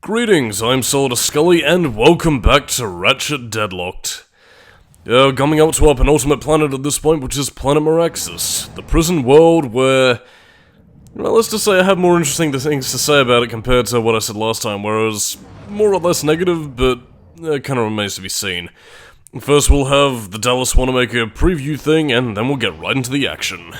Greetings, I'm Solidus-Skully, and welcome back to Ratchet Deadlocked. Coming up to our penultimate planet at this point, which is Planet Maraxus, the prison world where, well, let's just say I have more interesting things to say about it compared to what I said last time, whereas more or less negative, but kind of remains to be seen. First we'll have the Dallas want to make a preview thing, and then we'll get right into the action.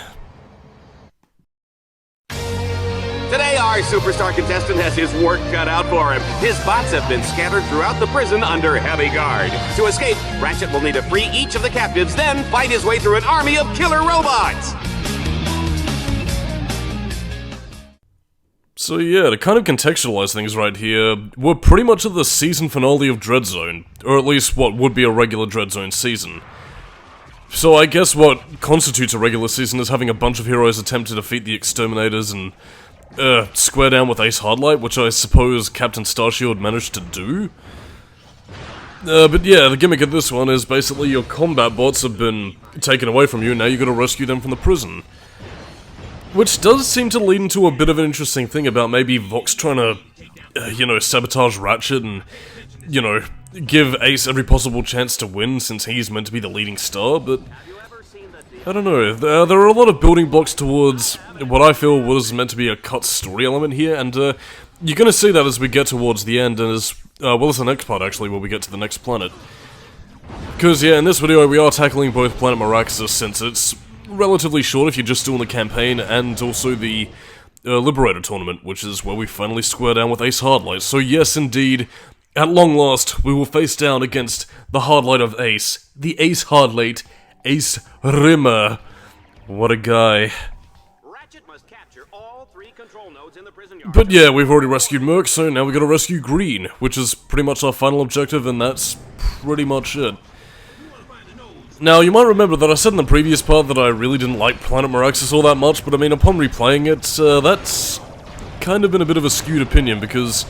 Today, our superstar contestant has his work cut out for him. His bots have been scattered throughout the prison under heavy guard. To escape, Ratchet will need to free each of the captives, then fight his way through an army of killer robots! So yeah, to kind of contextualize things right here, we're pretty much at the season finale of Dreadzone, or at least what would be a regular Dreadzone season. So I guess what constitutes a regular season is having a bunch of heroes attempt to defeat the Exterminators and square down with Ace Hardlight, which I suppose Captain Starshield managed to do. But yeah, the gimmick of this one is basically your combat bots have been taken away from you, and now you gotta rescue them from the prison. Which does seem to lead into a bit of an interesting thing about maybe Vox trying to, sabotage Ratchet and, give Ace every possible chance to win since he's meant to be the leading star, but I don't know, there are a lot of building blocks towards what I feel was meant to be a cut story element here, and you're gonna see that as we get towards the end, and as well as the next part actually, where we get to the next planet. Because yeah, in this video we are tackling both Planet Maraxus, since it's relatively short if you're just doing the campaign, and also the Liberator Tournament, which is where we finally square down with Ace Hardlight. So yes indeed, at long last, we will face down against the Hardlight of Ace, the Ace Hardlight, Ace Rimmer. What a guy. Ratchet must capture all 3 control nodes in the prison yard. But yeah, we've already rescued Merc, so now we gotta rescue Green, which is pretty much our final objective, and that's pretty much it. Now, you might remember that I said in the previous part that I really didn't like Planet Maraxus all that much, but I mean, upon replaying it, that's kind of been a bit of a skewed opinion, because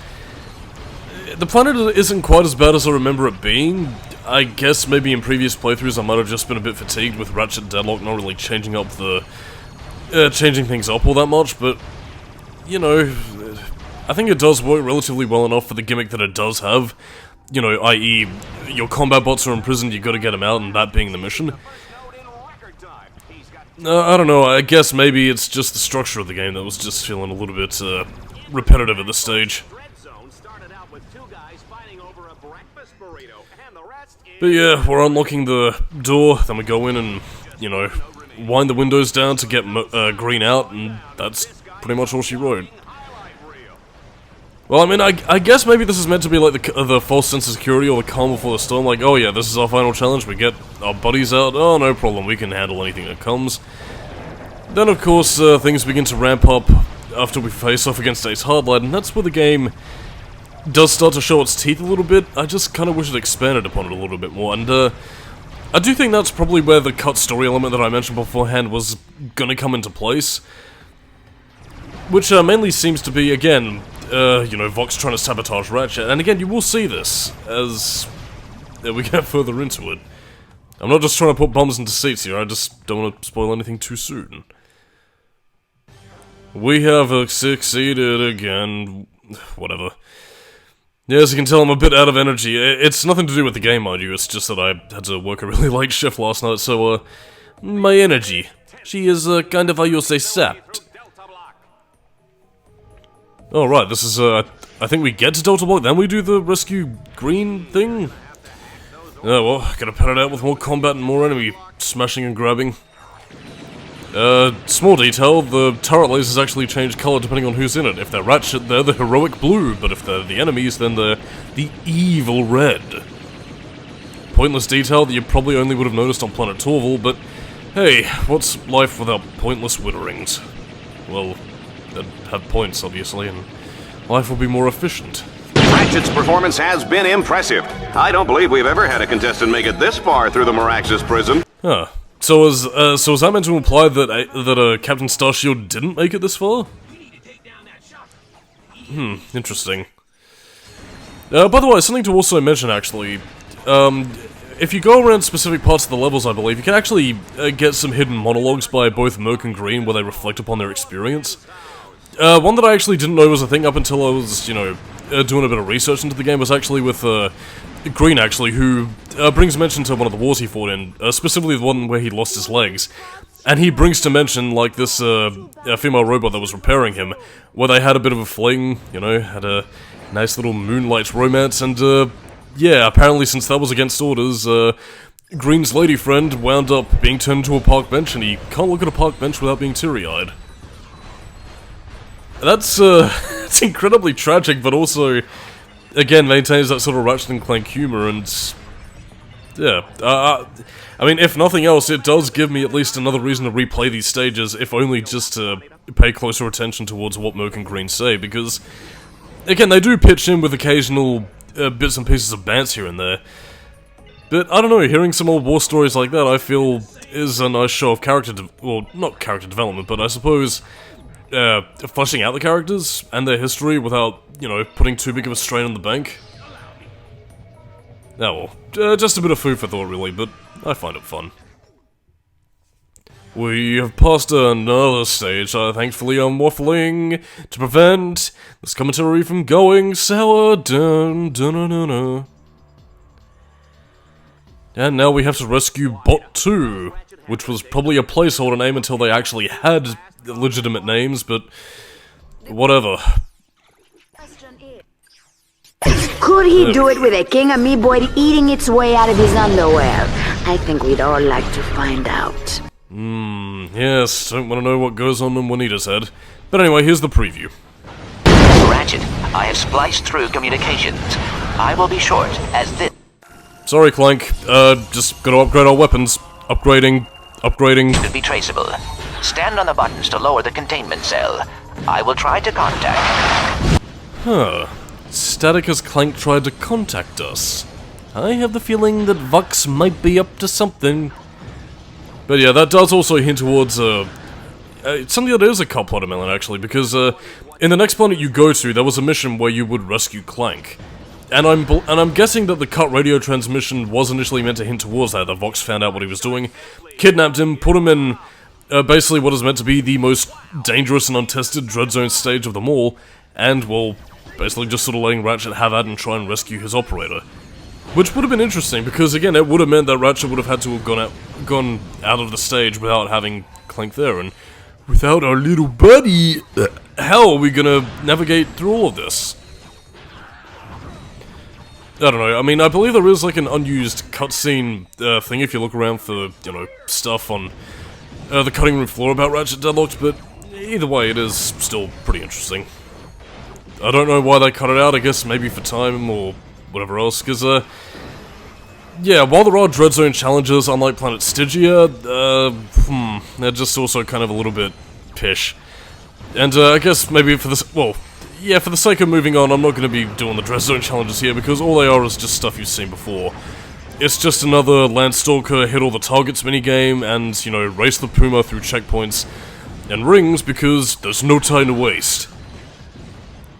the planet isn't quite as bad as I remember it being. I guess maybe in previous playthroughs I might have just been a bit fatigued with Ratchet Deadlocked not really changing up changing things up all that much, but, I think it does work relatively well enough for the gimmick that it does have. I.e., your combat bots are imprisoned, you gotta get them out, and that being the mission. I don't know, I guess maybe it's just the structure of the game that was just feeling a little bit, repetitive at this stage. Dreadzone started out with 2 guys fighting over a breakfast burrito, and the rest is... But yeah, we're unlocking the door, then we go in and, wind the windows down to get Green out, and that's pretty much all she wrote. Well, I mean, I guess maybe this is meant to be like the false sense of security or the calm before the storm, like, oh yeah, this is our final challenge, we get our buddies out, oh no problem, we can handle anything that comes. Then of course, things begin to ramp up after we face off against Ace Hardlight, and that's where the game does start to show its teeth a little bit. I just kind of wish it expanded upon it a little bit more, and I do think that's probably where the cut story element that I mentioned beforehand was gonna come into place. Which mainly seems to be, again, Vox trying to sabotage Ratchet, and again, you will see this as we get further into it. I'm not just trying to put bombs into seats here, I just don't want to spoil anything too soon. We have succeeded again. Whatever. Yeah, as you can tell, I'm a bit out of energy. It's nothing to do with the game, mind you, it's just that I had to work a really late shift last night, so, my energy. She is, kind of how you'll say, sapped. Oh right, this is, I think we get to Delta Block, then we do the rescue Green thing? Oh well, gotta pad it out with more combat and more enemy smashing and grabbing. Small detail, the turret lasers actually change colour depending on who's in it. If they're Ratchet, they're the heroic blue, but if they're the enemies, then they're the evil red. Pointless detail that you probably only would have noticed on Planet Torval, but hey, what's life without pointless witterings? Well, they'd have points, obviously, and life will be more efficient. Ratchet's performance has been impressive. I don't believe we've ever had a contestant make it this far through the Maraxus prison. Huh. So is that meant to imply that Captain Starshield didn't make it this far? Interesting. By the way, something to also mention, actually. If you go around specific parts of the levels, I believe, you can actually get some hidden monologues by both Merc and Green where they reflect upon their experience. One that I actually didn't know was a thing up until I was, doing a bit of research into the game was actually with Green, actually, who brings mention to one of the wars he fought in, specifically the one where he lost his legs. And he brings to mention, like, this female robot that was repairing him, where they had a bit of a fling, you know, had a nice little moonlight romance, and, yeah, apparently since that was against orders, Green's lady friend wound up being turned into a park bench, and he can't look at a park bench without being teary-eyed. That's, it's incredibly tragic, but also, again, maintains that sort of Ratchet & Clank humor, and, yeah, I mean, if nothing else, it does give me at least another reason to replay these stages, if only just to pay closer attention towards what Merc and Green say, because, again, they do pitch in with occasional bits and pieces of bants here and there. But, I don't know, hearing some old war stories like that, I feel, is a nice show of character, well, not character development, but I suppose, fleshing out the characters and their history without, you know, putting too big of a strain on the bank. Oh well, just a bit of food for thought, really, but I find it fun. We have passed another stage, thankfully I'm waffling to prevent this commentary from going sour. Dun, dun, dun, dun, dun. And now we have to rescue Bot 2, which was probably a placeholder name until they actually had legitimate names, but whatever. Could he do it with a king amoeboid eating its way out of his underwear? I think we'd all like to find out. Yes, don't want to know what goes on in Juanita's head. But anyway, here's the preview. Ratchet, I have spliced through communications. I will be short, as this... Sorry, Clank. Just gotta upgrade our weapons. Upgrading. ...should be traceable. Stand on the buttons to lower the containment cell. I will try to contact... Huh. Static has Clank tried to contact us. I have the feeling that Vux might be up to something. But yeah, that does also hint towards, something that is a cut plot element, actually, because, in the next planet you go to, there was a mission where you would rescue Clank. And I'm guessing that the cut radio transmission was initially meant to hint towards that Vox found out what he was doing, kidnapped him, put him in, basically what is meant to be the most dangerous and untested Dreadzone stage of them all, and, well, basically just sort of letting Ratchet have at and try and rescue his operator. Which would have been interesting, because again, it would have meant that Ratchet would have had to have gone out of the stage without having Clank there, and without our little buddy, how are we gonna navigate through all of this? I don't know, I mean, I believe there is like an unused cutscene thing if you look around for, you know, stuff on the cutting room floor about Ratchet Deadlocked, but either way, it is still pretty interesting. I don't know why they cut it out, I guess maybe for time or whatever else, because, yeah, while there are Dreadzone challenges, unlike Planet Stygia, they're just also kind of a little bit pish. And, I guess maybe for this, well, yeah, for the sake of moving on, I'm not going to be doing the Dreadzone challenges here, because all they are is just stuff you've seen before. It's just another Landstalker hit all the targets minigame, and, you know, race the Puma through checkpoints and rings, because there's no time to waste.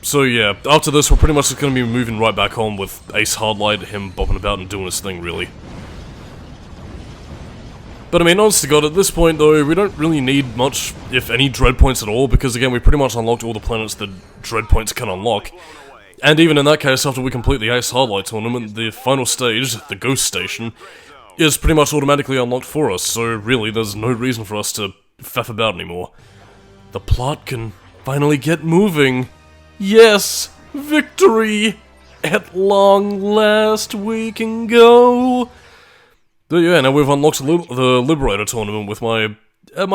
So yeah, after this we're pretty much just going to be moving right back on with Ace Hardlight, him bopping about and doing his thing, really. But I mean, honest to God, at this point though, we don't really need much, if any, dread points at all, because again, we pretty much unlocked all the planets that dread points can unlock. And even in that case, after we complete the Ace Hardlight tournament, the final stage, the Ghost Station, is pretty much automatically unlocked for us, so really there's no reason for us to faff about anymore. The plot can finally get moving. Yes! Victory! At long last we can go! But yeah, now we've unlocked the Liberator Tournament with my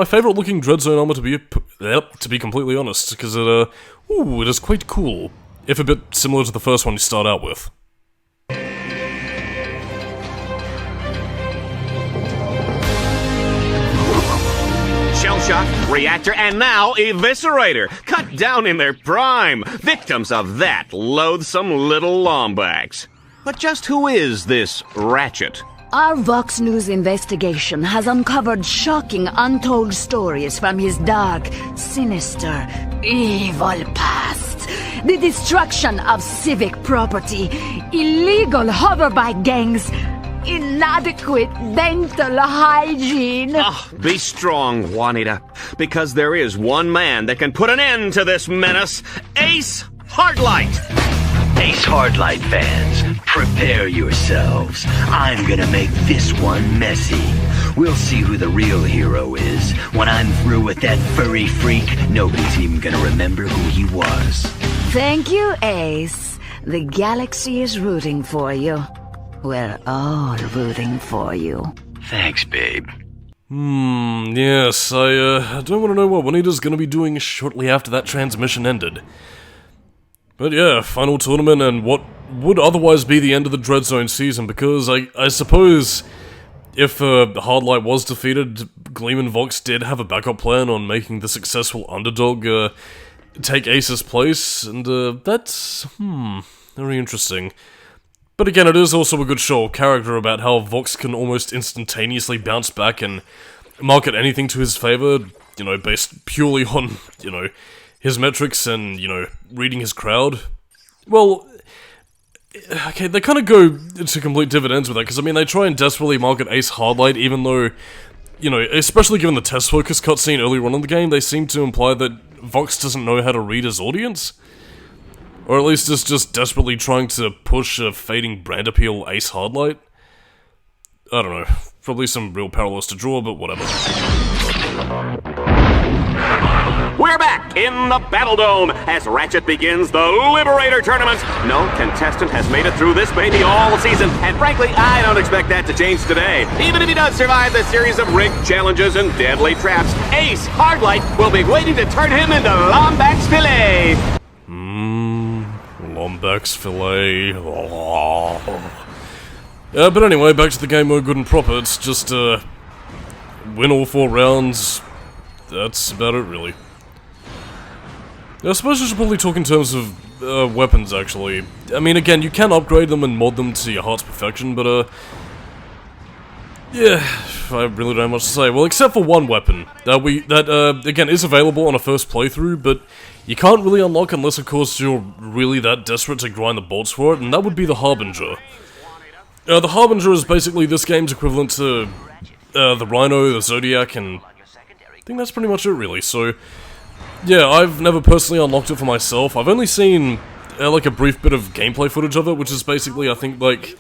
favourite looking Dreadzone armor to be completely honest, because it is quite cool, if a bit similar to the first one you start out with. Shellshock, Reactor, and now Eviscerator, cut down in their prime, victims of that loathsome little Lombax. But just who is this Ratchet? Our Vox News investigation has uncovered shocking, untold stories from his dark, sinister, evil past. The destruction of civic property, illegal hoverbike gangs, inadequate dental hygiene. Be strong, Juanita, because there is one man that can put an end to this menace, Ace Hardlight! Ace Hardlight fans, prepare yourselves. I'm gonna make this one messy. We'll see who the real hero is. When I'm through with that furry freak, nobody's even gonna remember who he was. Thank you, Ace. The galaxy is rooting for you. We're all rooting for you. Thanks, babe. Yes, I don't want to know what Juanita's gonna be doing shortly after that transmission ended. But yeah, final tournament and what would otherwise be the end of the Dreadzone season, because I suppose if Hardlight was defeated, Gleam and Vox did have a backup plan on making the successful underdog take Ace's place, and that's, very interesting. But again, it is also a good show of character about how Vox can almost instantaneously bounce back and market anything to his favor, you know, based purely on, you know, his metrics and, you know, reading his crowd. Well, okay, they kind of go to complete dividends with that, because, I mean, they try and desperately market Ace Hardlight, even though, you know, especially given the test focus cutscene earlier on in the game, they seem to imply that Vox doesn't know how to read his audience. Or at least is just desperately trying to push a fading brand appeal Ace Hardlight. I don't know, probably some real parallels to draw, but whatever. We're back in the Battle Dome as Ratchet begins the Liberator Tournament. No contestant has made it through this baby all season, and frankly, I don't expect that to change today. Even if he does survive the series of rigged challenges and deadly traps, Ace Hardlight will be waiting to turn him into Lombax Filet. Lombax Filet. But anyway, back to the game mode good and proper. It's just, win all 4 rounds. That's about it, really. I suppose I should probably talk in terms of weapons, actually. I mean, again, you can upgrade them and mod them to your heart's perfection, but, yeah, I really don't have much to say. Well, except for one weapon that again, is available on a first playthrough, but you can't really unlock unless, of course, you're really that desperate to grind the bolts for it, and that would be the Harbinger. The Harbinger is basically this game's equivalent to the Rhino, the Zodiac, and I think that's pretty much it, really. So, yeah, I've never personally unlocked it for myself. I've only seen, like, a brief bit of gameplay footage of it, which is basically, I think, like,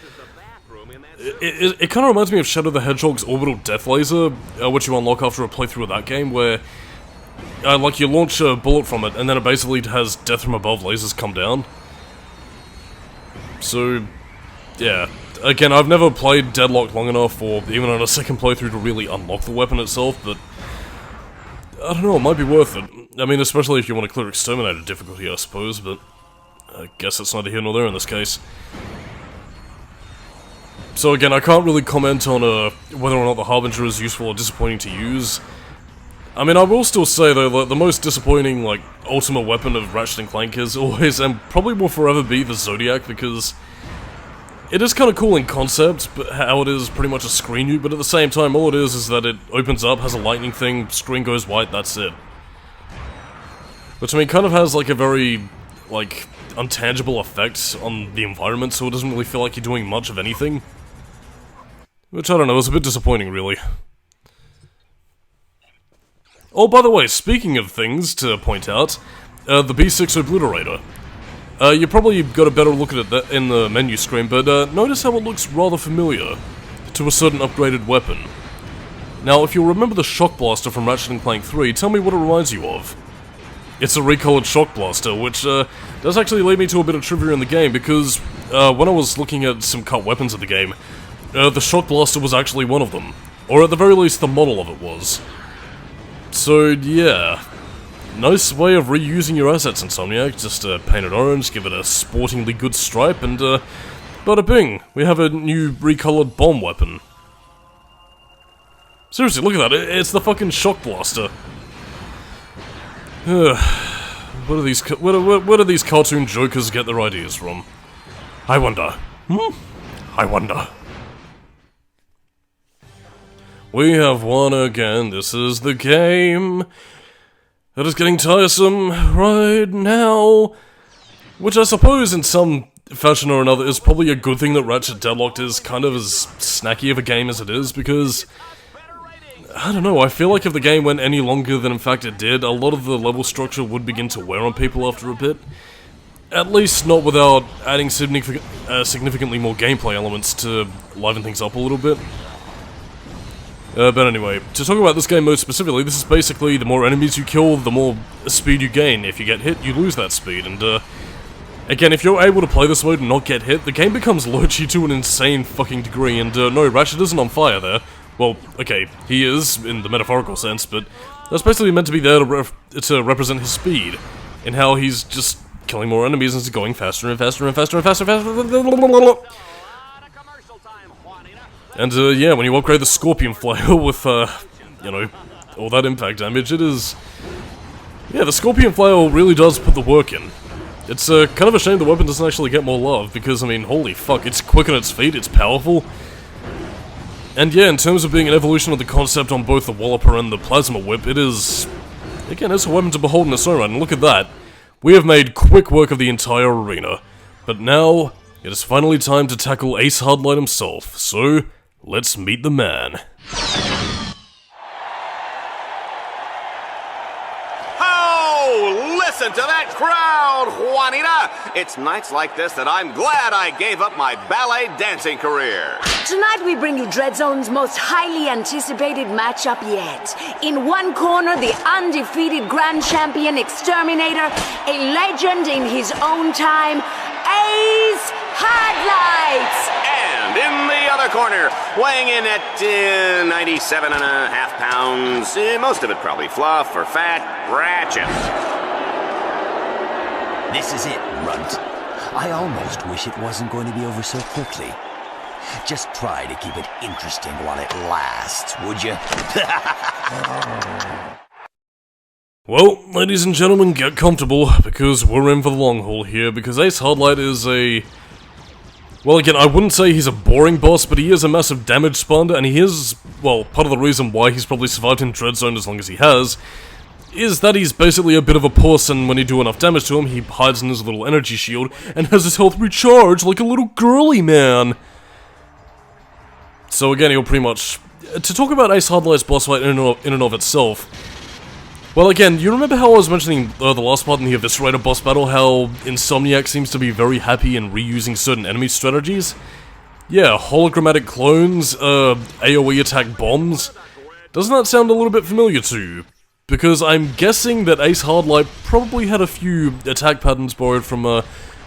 it kind of reminds me of Shadow the Hedgehog's Orbital Death Laser, which you unlock after a playthrough of that game, where like, you launch a bullet from it, and then it basically has death from above lasers come down. So, yeah. Again, I've never played Deadlocked long enough, or even on a second playthrough, to really unlock the weapon itself, but I don't know, it might be worth it. I mean, especially if you want to clear Exterminator difficulty, I suppose, but I guess it's neither here nor there in this case. So again, I can't really comment on whether or not the Harbinger is useful or disappointing to use. I mean, I will still say, though, that the most disappointing, like, ultimate weapon of Ratchet & Clank is always, and probably will forever be, the Zodiac, because it is kind of cool in concept, but how it is pretty much a screen nuke, but at the same time, all it is that it opens up, has a lightning thing, screen goes white, that's it. Which, I mean, kind of has, like, a very, like, untangible effect on the environment, so it doesn't really feel like you're doing much of anything. Which, I don't know, is a bit disappointing, really. Oh, by the way, speaking of things to point out, the B6 Obliterator. You probably got a better look at it in the menu screen, but notice how it looks rather familiar to a certain upgraded weapon. Now, if you'll remember the Shock Blaster from Ratchet & Clank 3, tell me what it reminds you of. It's a recolored Shock Blaster, which does actually lead me to a bit of trivia in the game, because when I was looking at some cut weapons of the game, the Shock Blaster was actually one of them. Or at the very least, the model of it was. So, yeah. Nice way of reusing your assets, Insomniac. Just paint it orange, give it a sportingly good stripe, and bada bing, we have a new recolored bomb weapon. Seriously, look at that, it's the fucking Shock Blaster. Where do these cartoon jokers get their ideas from? I wonder. I wonder. We have won again, this is the game. It is getting tiresome right now. Which I suppose in some fashion or another is probably a good thing that Ratchet Deadlocked is kind of as snacky of a game as it is, because I don't know, I feel like if the game went any longer than in fact it did, a lot of the level structure would begin to wear on people after a bit. At least not without adding significantly more gameplay elements to liven things up a little bit. But anyway, to talk about this game mode specifically, this is basically the more enemies you kill, the more speed you gain. If you get hit, you lose that speed, and again, if you're able to play this mode and not get hit, the game becomes lurchy to an insane fucking degree, and no, Ratchet isn't on fire there. Well, okay, he is, in the metaphorical sense, but that's basically meant to be there to represent his speed, and how he's just killing more enemies and going faster and faster and faster and faster and faster. And yeah, when you upgrade the Scorpion Flail with, you know, all that impact damage, it is... Yeah, the Scorpion Flail really does put the work in. It's kind of a shame the weapon doesn't actually get more love, because, I mean, holy fuck, it's quick on its feet, it's powerful. And yeah, in terms of being an evolution of the concept on both the Walloper and the Plasma Whip, it is... Again, it's a weapon to behold in its own right, and look at that. We have made quick work of the entire arena. But now, it is finally time to tackle Ace Hardlight himself, so... Let's meet the man. Oh, listen to that crowd, Juanita! It's nights like this that I'm glad I gave up my ballet dancing career. Tonight we bring you Dreadzone's most highly anticipated matchup yet. In one corner, the undefeated Grand Champion Exterminator, a legend in his own time, Ace Hardlight! And in the other corner, weighing in at 97.5 pounds, most of it probably fluff or fat, Ratchet. This is it, Runt. I almost wish it wasn't going to be over so quickly. Just try to keep it interesting while it lasts, would you? Well, ladies and gentlemen, get comfortable, because we're in for the long haul here, because Ace Hardlight is a... Well, again, I wouldn't say he's a boring boss, but he is a massive damage spawner, and he is, well, part of the reason why he's probably survived in Dreadzone as long as he has, is that he's basically a bit of a puss, and when you do enough damage to him, he hides in his little energy shield, and has his health recharged like a little girly man. So again, he'll pretty much... To talk about Ace Hardlight's boss fight in and of itself... Well, again, you remember how I was mentioning the last part in the Eviscerator boss battle, how Insomniac seems to be very happy in reusing certain enemy strategies? Yeah, hologrammatic clones, AoE attack bombs. Doesn't that sound a little bit familiar to you? Because I'm guessing that Ace Hardlight probably had a few attack patterns borrowed from,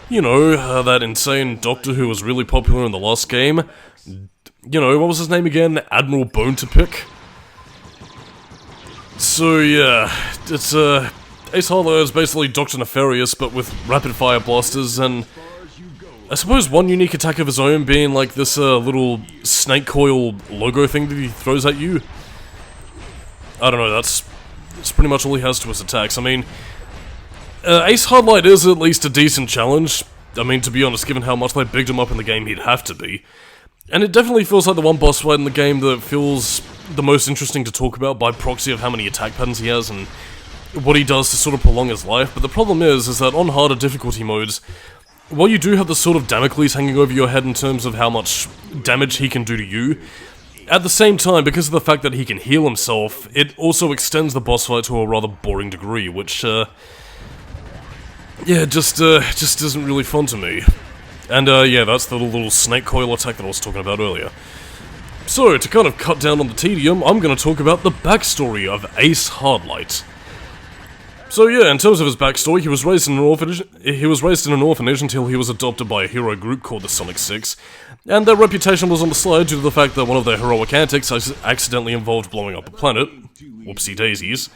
you know, that insane doctor who was really popular in the last game. You know, what was his name again? Admiral Bone to Pick? So yeah, it's Ace Hardlight is basically Dr. Nefarious, but with rapid-fire blasters, and I suppose one unique attack of his own being like this little snake coil logo thing that he throws at you. I don't know, that's pretty much all he has to his attacks. I mean, Ace Hardlight is at least a decent challenge. I mean, to be honest, given how much they bigged him up in the game, he'd have to be. And it definitely feels like the one boss fight in the game that feels the most interesting to talk about by proxy of how many attack patterns he has and what he does to sort of prolong his life. But the problem is that on harder difficulty modes, while you do have the sort of Damocles hanging over your head in terms of how much damage he can do to you, at the same time, because of the fact that he can heal himself, it also extends the boss fight to a rather boring degree, which, yeah, just isn't really fun to me. And, yeah, that's the little snake coil attack that I was talking about earlier. So, to kind of cut down on the tedium, I'm going to talk about the backstory of Ace Hardlight. So yeah, in terms of his backstory, he was raised in an orphanage until he was adopted by a hero group called the Sonic Six, and their reputation was on the slide due to the fact that one of their heroic antics accidentally involved blowing up a planet. Whoopsie daisies.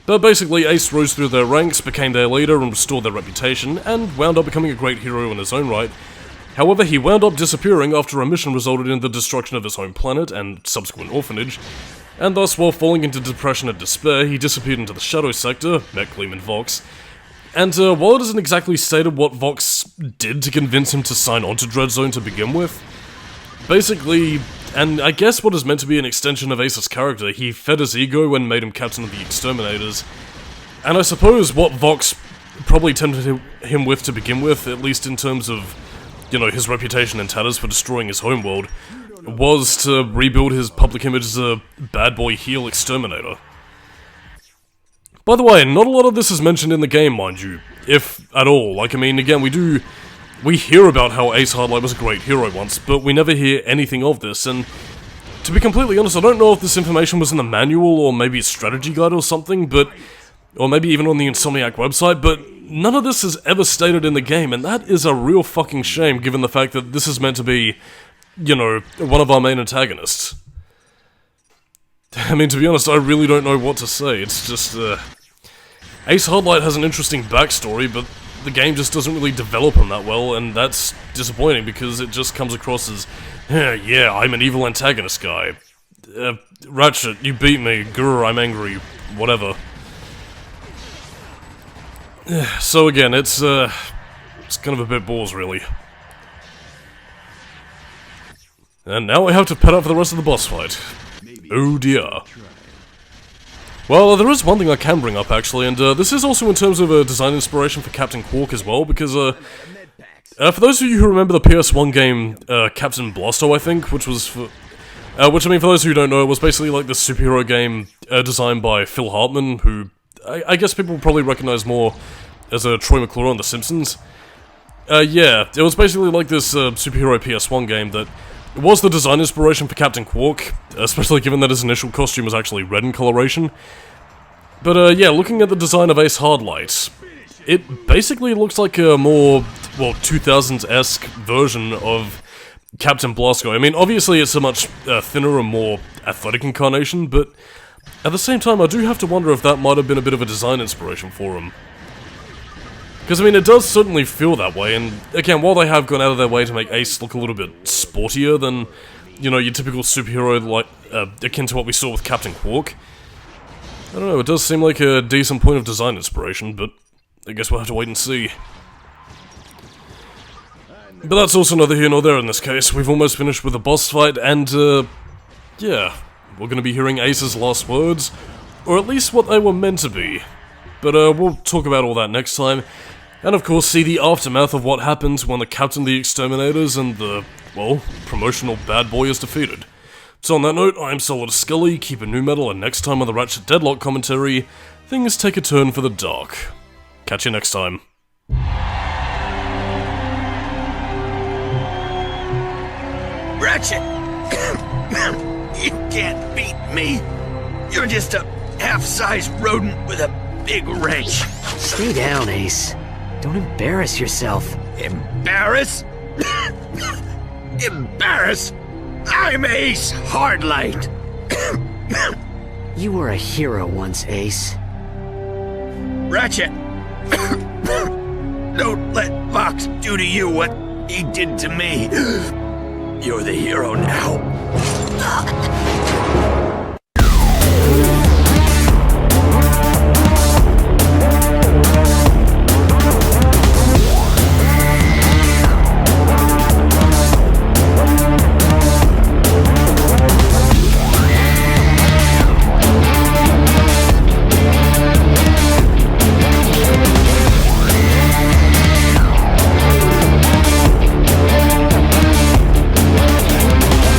But basically, Ace rose through their ranks, became their leader, and restored their reputation, and wound up becoming a great hero in his own right. However, he wound up disappearing after a mission resulted in the destruction of his home planet and subsequent orphanage, and thus, while falling into depression and despair, he disappeared into the Shadow Sector, met Cleeman Vox. And while it isn't exactly stated what Vox did to convince him to sign on to Dreadzone to begin with, basically, and I guess what is meant to be an extension of Ace's character, he fed his ego and made him captain of the Exterminators. And I suppose what Vox probably tempted him with to begin with, at least in terms of, you know, his reputation in tatters for destroying his homeworld, was to rebuild his public image as a bad boy heel exterminator. By the way, not a lot of this is mentioned in the game, mind you. if at all. Like, I mean, again, we hear about how Ace Hardlight was a great hero once, but we never hear anything of this, and to be completely honest, I don't know if this information was in the manual, or maybe a strategy guide or something, or maybe even on the Insomniac website, but none of this is ever stated in the game, and that is a real fucking shame, given the fact that this is meant to be, you know, one of our main antagonists. I mean, to be honest, I really don't know what to say. It's just, Ace Hardlight has an interesting backstory, but the game just doesn't really develop him that well, and that's disappointing because it just comes across as, yeah, I'm an evil antagonist guy. Ratchet, you beat me. Grr, I'm angry. Whatever. So again, it's kind of a bit balls, really. And now I have to pad up for the rest of the boss fight. Oh dear. Well, there is one thing I can bring up, actually, and this is also in terms of a design inspiration for Captain Quark as well, because, for those of you who remember the PS1 game, Captain Blasto, I think, which was for... which, I mean, for those who don't know, it was basically like the superhero game designed by Phil Hartman, who I guess people will probably recognize more as Troy McClure on The Simpsons. Yeah, it was basically like this superhero PS1 game that was the design inspiration for Captain Quark, especially given that his initial costume was actually red in coloration. But yeah, looking at the design of Ace Hardlight, it basically looks like a more, well, 2000s-esque version of Captain Blasto. I mean, obviously it's a much thinner and more athletic incarnation, but at the same time I do have to wonder if that might have been a bit of a design inspiration for him. Because, I mean, it does certainly feel that way, and again, while they have gone out of their way to make Ace look a little bit sportier than, you know, your typical superhero, like, akin to what we saw with Captain Quark, I don't know, it does seem like a decent point of design inspiration, but I guess we'll have to wait and see. But that's also neither here nor there in this case. We've almost finished with the boss fight, and, yeah, we're gonna be hearing Ace's last words, or at least what they were meant to be. But, we'll talk about all that next time. And of course, see the aftermath of what happens when the Captain of the Exterminators and the, well, promotional bad boy is defeated. So on that note, I'm Solidus-Skully, keep it new metal, and next time on the Ratchet Deadlocked commentary, things take a turn for the dark. Catch you next time. Ratchet! You can't beat me! You're just a half-sized rodent with a big wrench. Stay down, Ace. Don't embarrass yourself. Embarrass? Embarrass? I'm Ace Hardlight! You were a hero once, Ace. Ratchet! Don't let Fox do to you what he did to me. You're the hero now.